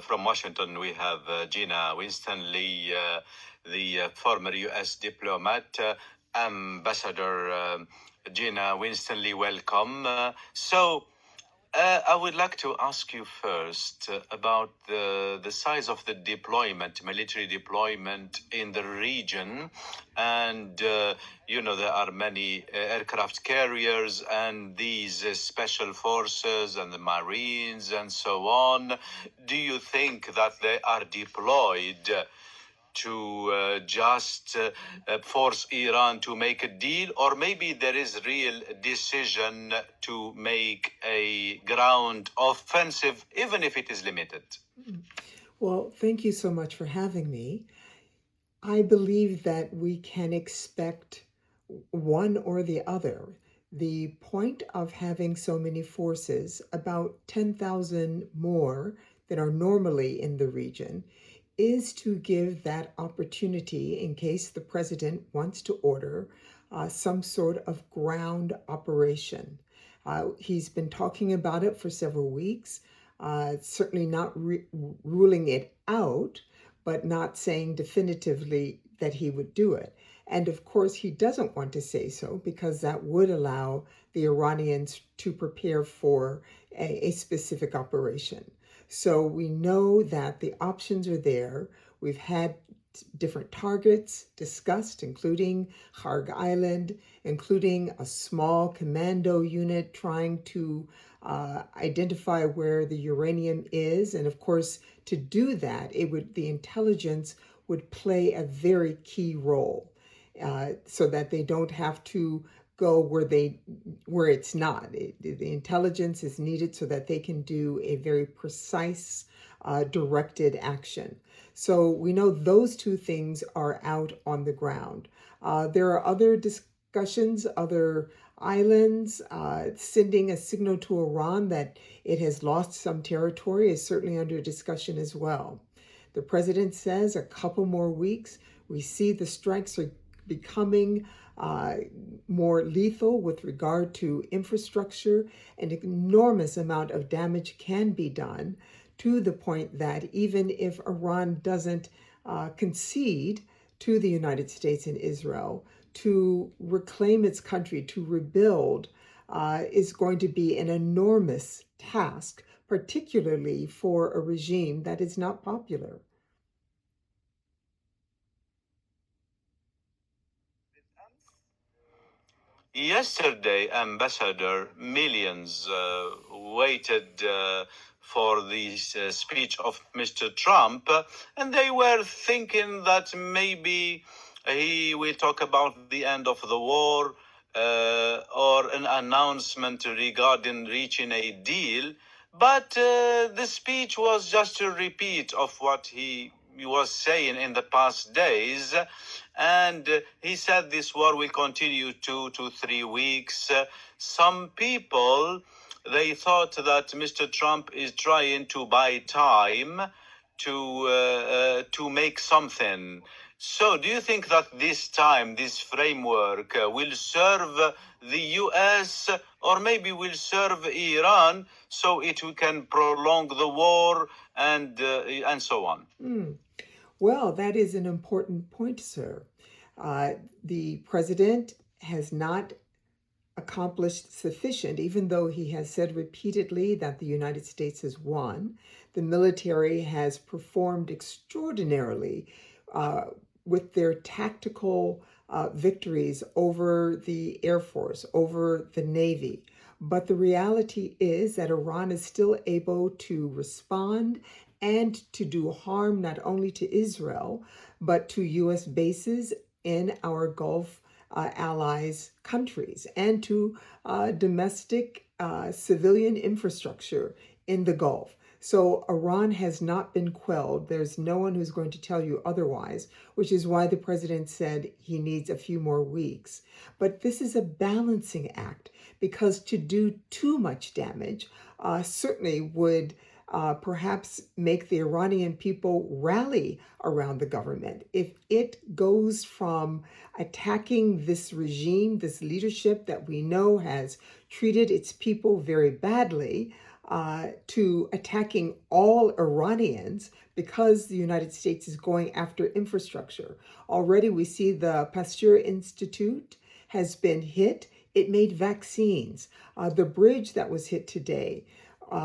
From Washington, we have Gina Winstanley, the former U.S. diplomat. Ambassador Gina Winstanley, welcome. I would like to ask you first about the size of the deployment, military deployment in the region. And, there are many aircraft carriers and these special forces and the Marines and so on. Do you think that they are deployed to just force Iran to make a deal, or maybe there is real decision to make a ground offensive, even if it is limited? Well, thank you so much for having me. I believe that we can expect one or the other. The point of having so many forces, about 10,000 more than are normally in the region, is to give that opportunity in case the president wants to order some sort of ground operation. He's been talking about it for several weeks, certainly not ruling it out, but not saying definitively that he would do it. And of course, he doesn't want to say so because that would allow the Iranians to prepare for a specific operation. So we know that the options are there. We've had different targets discussed, including Harg Island, including a small commando unit trying to identify where the uranium is. And of course, to do that, the intelligence would play a very key role so that they don't have to go where it's not. The intelligence is needed so that they can do a very precise, directed action. So we know those two things are out on the ground. There are other discussions, other islands. Sending a signal to Iran that it has lost some territory is certainly under discussion as well. The president says a couple more weeks. We see the strikes are becoming more lethal with regard to infrastructure. An enormous amount of damage can be done, to the point that even if Iran doesn't concede to the United States and Israel to reclaim its country, to rebuild, is going to be an enormous task, particularly for a regime that is not popular. Yesterday, Ambassador, millions waited for the speech of Mr. Trump, and they were thinking that maybe he will talk about the end of the war or an announcement regarding reaching a deal. But the speech was just a repeat of what he was saying in the past days. And he said this war will continue 2 to 3 weeks. Some people, they thought that Mr. Trump is trying to buy time to make something. So do you think that this time, this framework will serve the U.S. or maybe will serve Iran so it can prolong the war and so on? Well, that is an important point, sir. The president has not accomplished sufficient, even though he has said repeatedly that the United States has won. The military has performed extraordinarily with their tactical victories over the Air Force, over the Navy. But the reality is that Iran is still able to respond and to do harm not only to Israel, but to U.S. bases in our Gulf allies countries and to domestic civilian infrastructure in the Gulf. So Iran has not been quelled. There's no one who's going to tell you otherwise, which is why the president said he needs a few more weeks. But this is a balancing act, because to do too much damage certainly would perhaps make the Iranian people rally around the government. If it goes from attacking this regime, this leadership that we know has treated its people very badly, to attacking all Iranians because the United States is going after infrastructure. Already we see the Pasteur Institute has been hit. It made vaccines. The bridge that was hit today,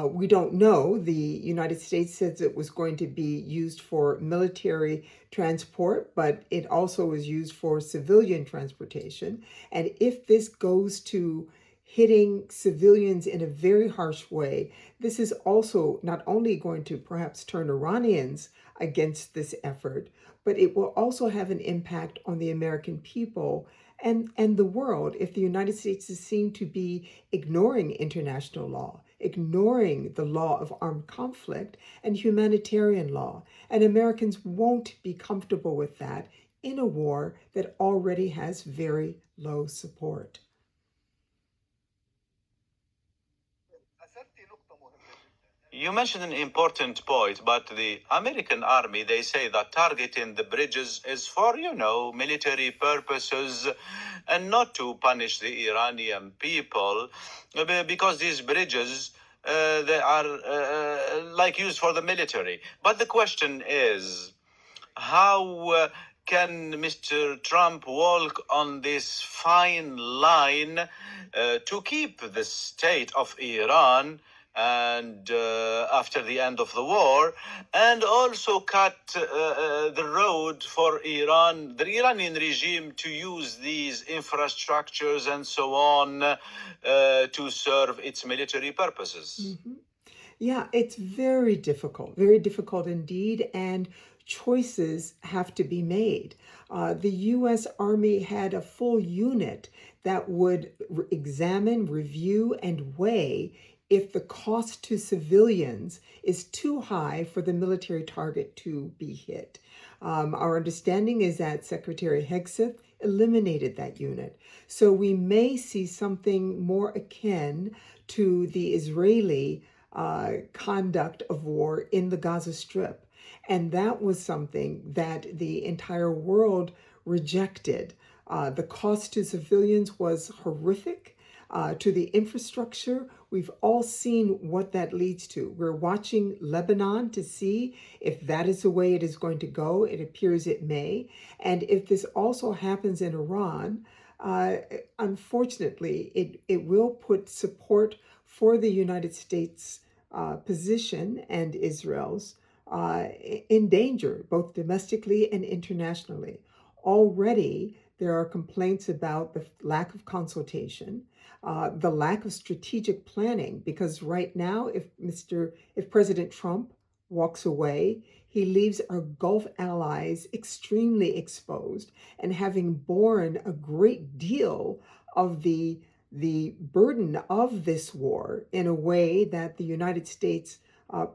we don't know. The United States says it was going to be used for military transport, but it also was used for civilian transportation. And if this goes to hitting civilians in a very harsh way, this is also not only going to perhaps turn Iranians against this effort, but it will also have an impact on the American people and the world if the United States is seen to be ignoring international law, ignoring the law of armed conflict and humanitarian law. And Americans won't be comfortable with that in a war that already has very low support. You mentioned an important point, but the American army, they say that targeting the bridges is for, military purposes and not to punish the Iranian people because these bridges, they are like used for the military. But the question is, how can Mr. Trump walk on this fine line to keep the state of Iran and after the end of the war, and also cut the road for Iran, the Iranian regime, to use these infrastructures and so on to serve its military purposes? Mm-hmm. Yeah, it's very difficult indeed, and choices have to be made. The U.S. Army had a full unit that would examine, review, and weigh if the cost to civilians is too high for the military target to be hit. Our understanding is that Secretary Hegseth eliminated that unit. So we may see something more akin to the Israeli conduct of war in the Gaza Strip. And that was something that the entire world rejected. The cost to civilians was horrific. To the infrastructure, we've all seen what that leads to. We're watching Lebanon to see if that is the way it is going to go. It appears it may. And if this also happens in Iran, unfortunately, it will put support for the United States position and Israel's in danger, both domestically and internationally. Already, there are complaints about the lack of consultation, the lack of strategic planning, because right now, if President Trump walks away, he leaves our Gulf allies extremely exposed and having borne a great deal of the burden of this war in a way that the United States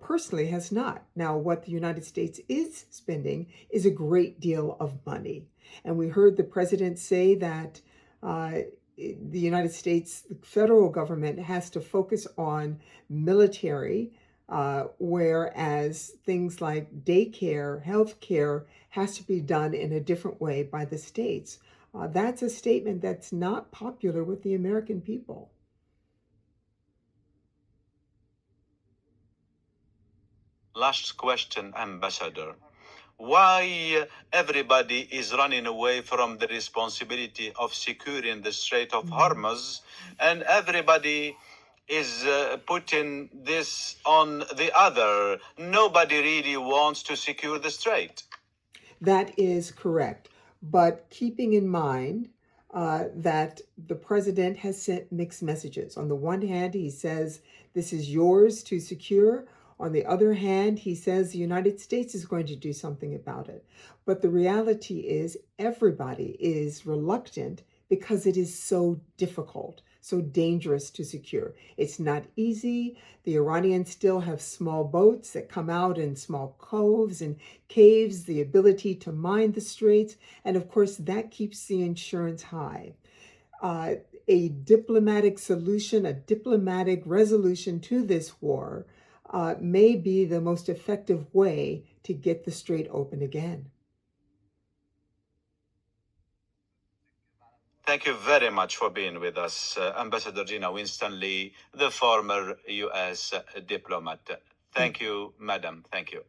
personally has not. Now, what the United States is spending is a great deal of money. And we heard the president say that the United States federal government has to focus on military, whereas things like daycare, healthcare has to be done in a different way by the states. That's a statement that's not popular with the American people. Last question, Ambassador. Why everybody is running away from the responsibility of securing the Strait of Hormuz, and everybody is putting this on the other? Nobody really wants to secure the strait. That is correct. But keeping in mind that the president has sent mixed messages. On the one hand, he says this is yours to secure. On the other hand, he says the United States is going to do something about it. But the reality is, everybody is reluctant because it is so difficult, so dangerous to secure. It's not easy. The Iranians still have small boats that come out in small coves and caves, the ability to mine the straits, and of course, that keeps the insurance high. A diplomatic solution, a diplomatic resolution to this war may be the most effective way to get the strait open again. Thank you very much for being with us, Ambassador Gina Winstanley, the former U.S. diplomat. Thank you, madam. Thank you.